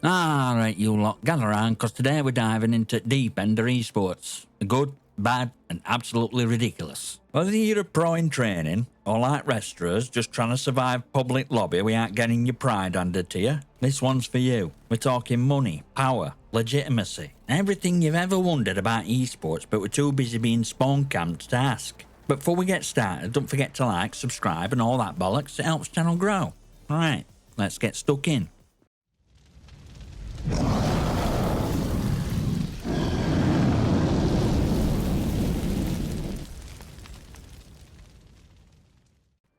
Alright, you lot, gather around, because today we're diving into deep end of esports. The good, bad, and absolutely ridiculous. Whether you're a pro in training, or like wrestlers just trying to survive public lobby without getting your pride handed to you, this one's for you. We're talking money, power, legitimacy, everything you've ever wondered about esports but were too busy being spawn camped to ask. But before we get started, don't forget to like, subscribe, and all that bollocks. It helps the channel grow. Alright, let's get stuck in.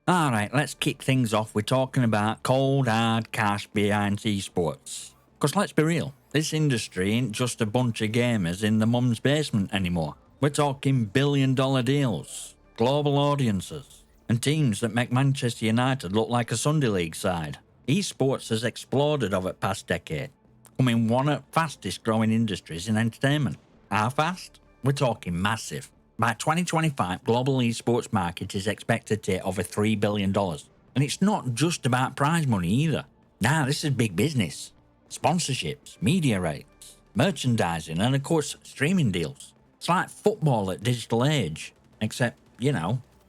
Alright, let's kick things off. We're talking about cold, hard cash behind esports. Because let's be real, this industry ain't just a bunch of gamers in the mum's basement anymore. We're talking billion-dollar deals, global audiences, and teams that make Manchester United look like a Sunday League side. Esports has exploded over the past decade, becoming one of the fastest growing industries in entertainment. How fast? We're talking massive. By 2025, global esports market is expected to hit over $3 billion. And it's not just about prize money either. Nah, this is big business. Sponsorships, media rights, merchandising, and of course, streaming deals. It's like football at digital age, except,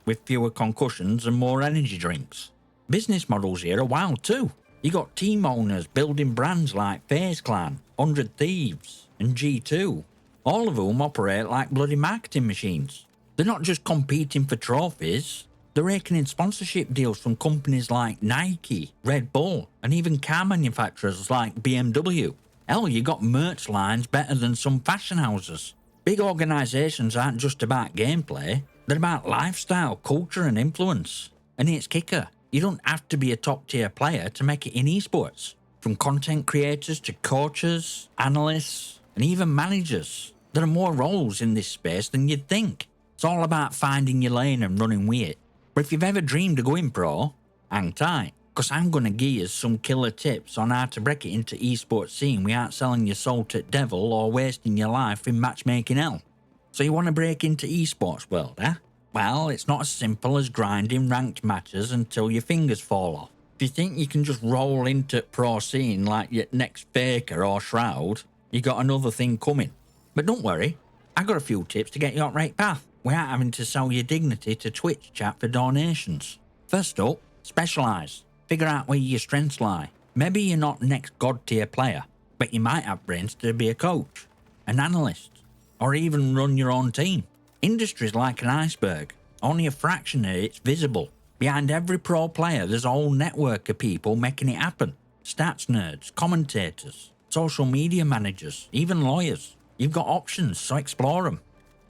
with fewer concussions and more energy drinks. Business models here are wild too. You got team owners building brands like FaZe Clan, 100 Thieves, and G2. All of whom operate like bloody marketing machines. They're not just competing for trophies, they're raking in sponsorship deals from companies like Nike, Red Bull, and even car manufacturers like BMW. Hell, you got merch lines better than some fashion houses. Big organisations aren't just about gameplay, they're about lifestyle, culture and influence. And it's kicker, you don't have to be a top tier player to make it in esports. From content creators to coaches, analysts, and even managers. There are more roles in this space than you'd think. It's all about finding your lane and running with it. But if you've ever dreamed of going pro, hang tight, because I'm going to give you some killer tips on how to break it into esports scene without selling your soul to the devil or wasting your life in matchmaking hell. So you want to break into esports world, eh? Well, it's not as simple as grinding ranked matches until your fingers fall off. If you think you can just roll into pro scene like your next Faker or Shroud, you got another thing coming. But don't worry, I got a few tips to get you on the right path without having to sell your dignity to Twitch chat for donations. First up, specialise. Figure out where your strengths lie. Maybe you're not next god tier player, but you might have brains to be a coach, an analyst, or even run your own team. Industry's like an iceberg, only a fraction of it's visible. Behind every pro player there's a whole network of people making it happen. Stats nerds, commentators, social media managers, even lawyers. You've got options, so explore them.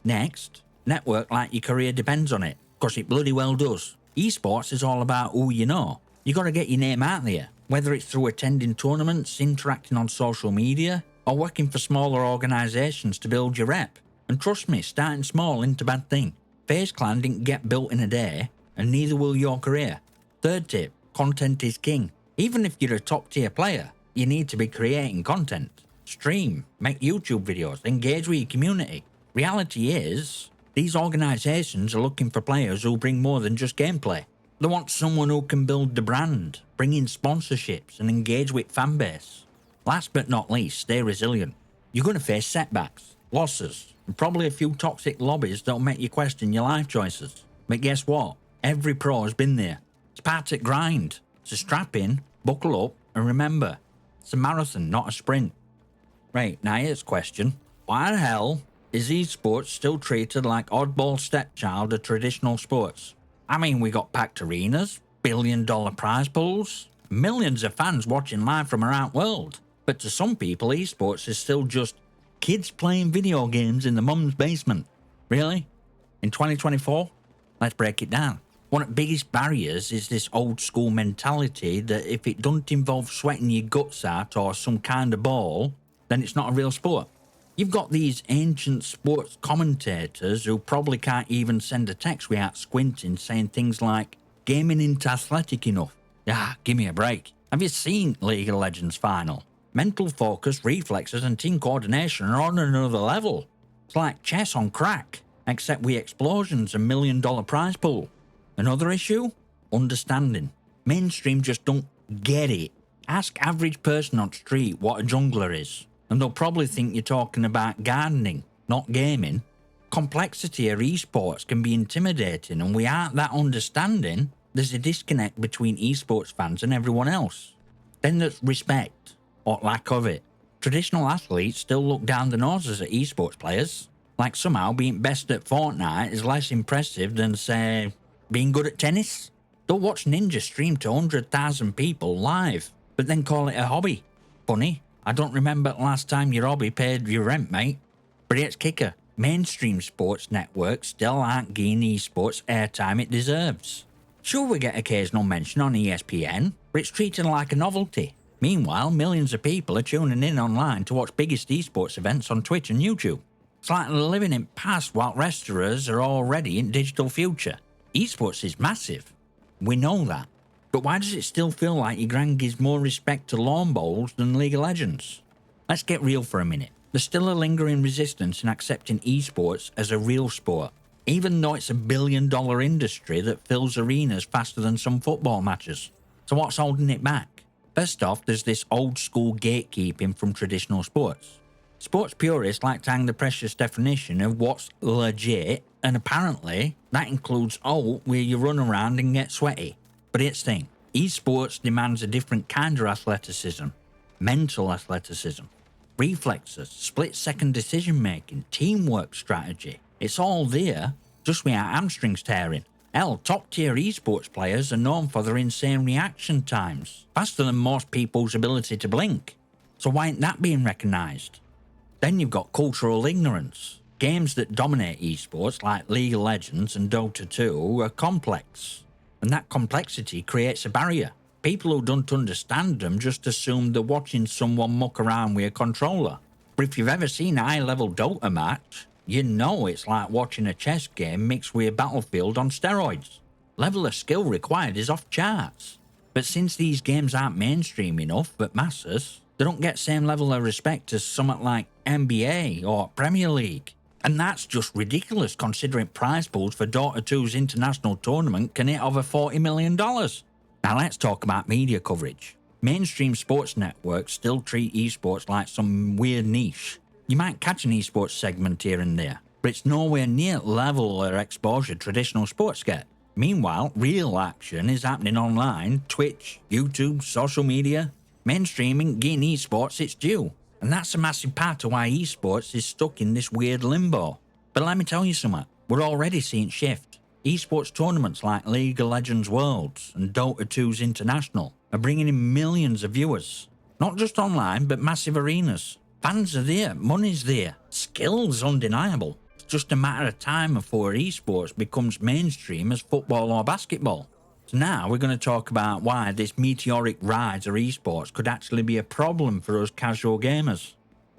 Next, network like your career depends on it, because it bloody well does. Esports is all about who you know. You got to get your name out there, whether it's through attending tournaments, interacting on social media, or working for smaller organisations to build your rep. And trust me, starting small ain't a bad thing. FaZe Clan didn't get built in a day, and neither will your career. Third tip, content is king. Even if you're a top tier player, you need to be creating content. Stream, make YouTube videos, engage with your community. Reality is, these organisations are looking for players who bring more than just gameplay. They want someone who can build the brand, bring in sponsorships and engage with fanbase. Last but not least, stay resilient. You're going to face setbacks, losses, and probably a few toxic lobbies that'll make you question your life choices. But guess what? Every pro has been there. It's part of the grind. So strap in, buckle up, and remember, it's a marathon, not a sprint. Right, now here's a question. Why the hell is esports still treated like oddball stepchild of traditional sports? I mean, we got packed arenas, billion-dollar prize pools, millions of fans watching live from around the world. But to some people, esports is still just kids playing video games in the mum's basement. Really? In 2024? Let's break it down. One of the biggest barriers is this old school mentality that if it doesn't involve sweating your guts out or some kind of ball, then it's not a real sport. You've got these ancient sports commentators who probably can't even send a text without squinting, saying things like, gaming ain't athletic enough. Ah, give me a break. Have you seen League of Legends final? Mental focus, reflexes and team coordination are on another level. It's like chess on crack, except with explosions and $1 million prize pool. Another issue? Understanding. Mainstream just don't get it. Ask average person on street what a jungler is, and they'll probably think you're talking about gardening, not gaming. Complexity of esports can be intimidating, and without that understanding, there's a disconnect between esports fans and everyone else. Then there's respect, or lack of it. Traditional athletes still look down the noses at esports players, like somehow being best at Fortnite is less impressive than, say, being good at tennis. They'll watch Ninja stream to 100,000 people live, but then call it a hobby. Funny, I don't remember the last time your hobby paid your rent, mate. But here's kicker. Mainstream sports networks still aren't giving esports airtime it deserves. Sure, we get occasional mention on ESPN, but it's treated like a novelty. Meanwhile, millions of people are tuning in online to watch biggest esports events on Twitch and YouTube. It's like living in past while restaurants are already in digital future. Esports is massive. We know that. But why does it still feel like your grand gives more respect to lawn bowls than League of Legends? Let's get real for a minute. There's still a lingering resistance in accepting esports as a real sport, even though it's a billion-dollar industry that fills arenas faster than some football matches. So what's holding it back? First off, there's this old-school gatekeeping from traditional sports. Sports purists like to hang the precious definition of what's legit, and apparently that includes where you run around and get sweaty. But here's the thing, esports demands a different kind of athleticism, mental athleticism, reflexes, split-second decision-making, teamwork strategy. It's all there, just without hamstrings tearing. Hell, top-tier esports players are known for their insane reaction times, faster than most people's ability to blink. So why ain't that being recognised? Then you've got cultural ignorance. Games that dominate esports, like League of Legends and Dota 2, are complex. And that complexity creates a barrier. People who don't understand them just assume they're watching someone muck around with a controller. But if you've ever seen a high-level Dota match, you know it's like watching a chess game mixed with a battlefield on steroids. Level of skill required is off charts. But since these games aren't mainstream enough at masses, they don't get the same level of respect as something like NBA or Premier League. And that's just ridiculous considering prize pools for Dota 2's international tournament can hit over $40 million. Now let's talk about media coverage. Mainstream sports networks still treat esports like some weird niche. You might catch an esports segment here and there, but it's nowhere near the level or exposure traditional sports get. Meanwhile, real action is happening online, Twitch, YouTube, social media. Mainstreaming giving esports its due. And that's a massive part of why esports is stuck in this weird limbo. But let me tell you something, we're already seeing shift. Esports tournaments like League of Legends Worlds and Dota 2's International are bringing in millions of viewers. Not just online, but massive arenas. Fans are there, money's there, skill's undeniable. It's just a matter of time before esports becomes mainstream as football or basketball. So now we're going to talk about why this meteoric rise of esports could actually be a problem for us casual gamers.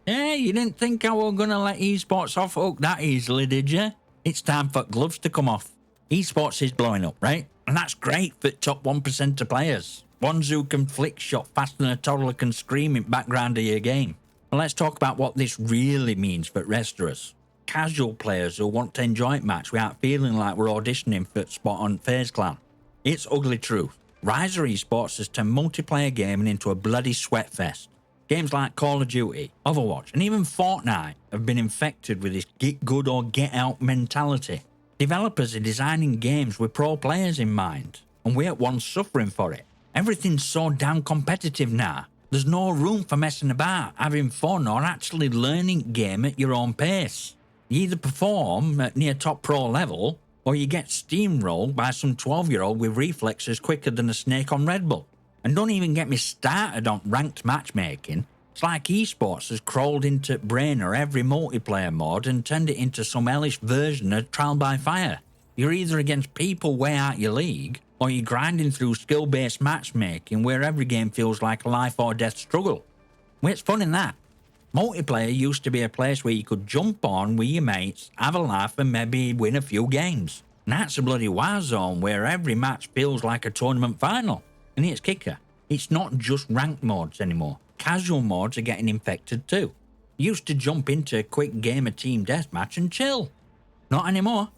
Yeah, you didn't think I was going to let esports off hook that easily, did you? It's time for gloves to come off. Esports is blowing up, right? And that's great for top 1% of players. Ones who can flick shot faster than a toddler can scream in background of your game. But let's talk about what this really means for the rest of us. Casual players who want to enjoy a match without feeling like we're auditioning for spot on FaZe Clan. It's ugly truth. Rise of esports has turned multiplayer gaming into a bloody sweat fest. Games like Call of Duty, Overwatch, and even Fortnite have been infected with this get good or get out mentality. Developers are designing games with pro players in mind, and we're at once suffering for it. Everything's so damn competitive now. There's no room for messing about, having fun, or actually learning game at your own pace. You either perform at near top pro level, or you get steamrolled by some 12-year-old with reflexes quicker than a snake on Red Bull. And don't even get me started on ranked matchmaking. It's like esports has crawled into brainer every multiplayer mode and turned it into some hellish version of trial by fire. You're either against people way out your league, or you're grinding through skill-based matchmaking where every game feels like a life or death struggle. What's fun in that? Multiplayer used to be a place where you could jump on with your mates, have a laugh and maybe win a few games. And that's a bloody war zone where every match feels like a tournament final. And here's kicker, it's not just ranked modes anymore. Casual modes are getting infected too. You used to jump into a quick game of team deathmatch and chill. Not anymore.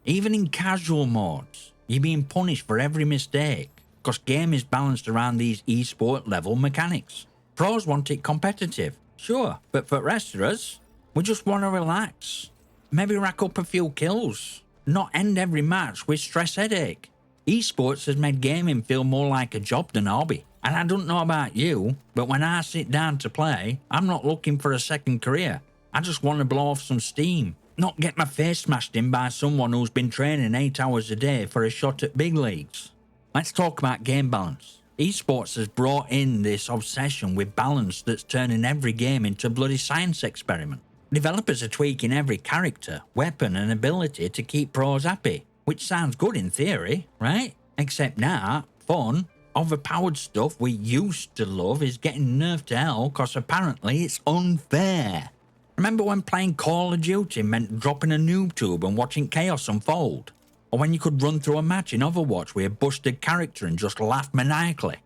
Even in casual modes, you're being punished for every mistake. because game is balanced around these esport level mechanics. Pros want it competitive, sure, but for the rest of us, we just want to relax. Maybe rack up a few kills, not end every match with stress headache. Esports has made gaming feel more like a job than a hobby. And I don't know about you, but when I sit down to play, I'm not looking for a second career. I just want to blow off some steam, not get my face smashed in by someone who's been training 8 hours a day for a shot at big leagues. Let's talk about game balance. Esports has brought in this obsession with balance that's turning every game into a bloody science experiment. Developers are tweaking every character, weapon and ability to keep pros happy, which sounds good in theory, right? Except now, fun, overpowered stuff we used to love is getting nerfed to hell because apparently it's unfair. Remember when playing Call of Duty meant dropping a noob tube and watching chaos unfold? Or when you could run through a match in Overwatch with a busted character and just laugh maniacally?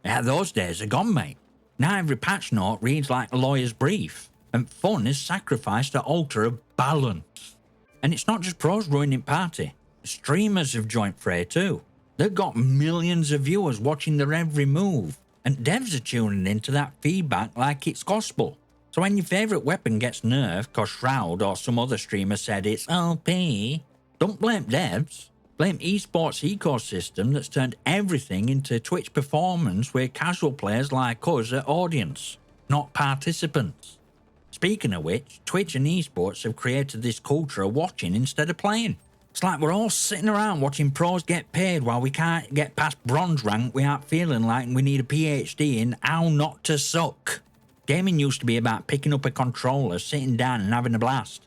Yeah, those days are gone, mate. Now every patch note reads like a lawyer's brief, and fun is sacrificed to alter a balance. And it's not just pros ruining party. Streamers have joined fray too. They've got millions of viewers watching their every move, and devs are tuning into that feedback like it's gospel. So when your favourite weapon gets nerfed cause Shroud or some other streamer said it's OP, don't blame devs. Blame esports ecosystem that's turned everything into Twitch performance where casual players like us are audience, not participants. Speaking of which, Twitch and esports have created this culture of watching instead of playing. It's like we're all sitting around watching pros get paid while we can't get past bronze rank without feeling like we need a PhD in how not to suck. Gaming used to be about picking up a controller, sitting down and having a blast.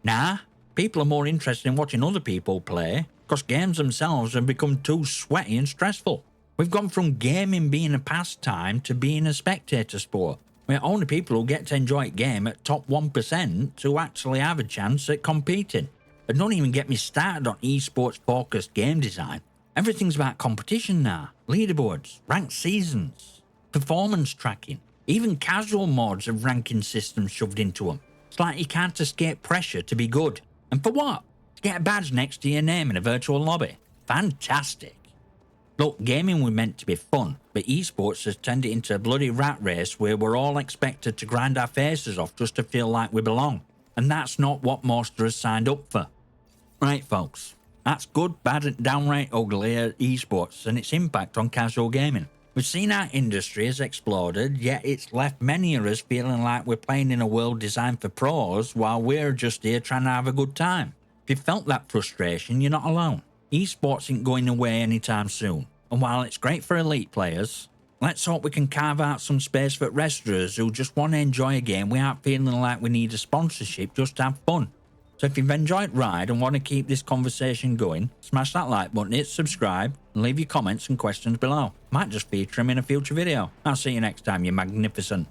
Nah, people are more interested in watching other people play because games themselves have become too sweaty and stressful. We've gone from gaming being a pastime to being a spectator sport, where only people who get to enjoy a game at top 1% who actually have a chance at competing. And don't even get me started on esports-focused game design. Everything's about competition now. Leaderboards, ranked seasons, performance tracking. Even casual mods have ranking systems shoved into them. It's like you can't escape pressure to be good. And for what? To get a badge next to your name in a virtual lobby. Fantastic. Look, gaming was meant to be fun, but esports has turned it into a bloody rat race where we're all expected to grind our faces off just to feel like we belong. And that's not what most of us signed up for. Right, folks, that's good, bad and downright ugly at esports and its impact on casual gaming. We've seen our industry has exploded, yet it's left many of us feeling like we're playing in a world designed for pros while we're just here trying to have a good time. If you felt that frustration, you're not alone. Esports ain't going away anytime soon, and while it's great for elite players, let's hope we can carve out some space for the rest of us who just want to enjoy a game without feeling like we need a sponsorship just to have fun. So if you've enjoyed Ride and want to keep this conversation going, smash that like button, hit subscribe, and leave your comments and questions below. Might just feature them in a future video. I'll see you next time, you magnificent.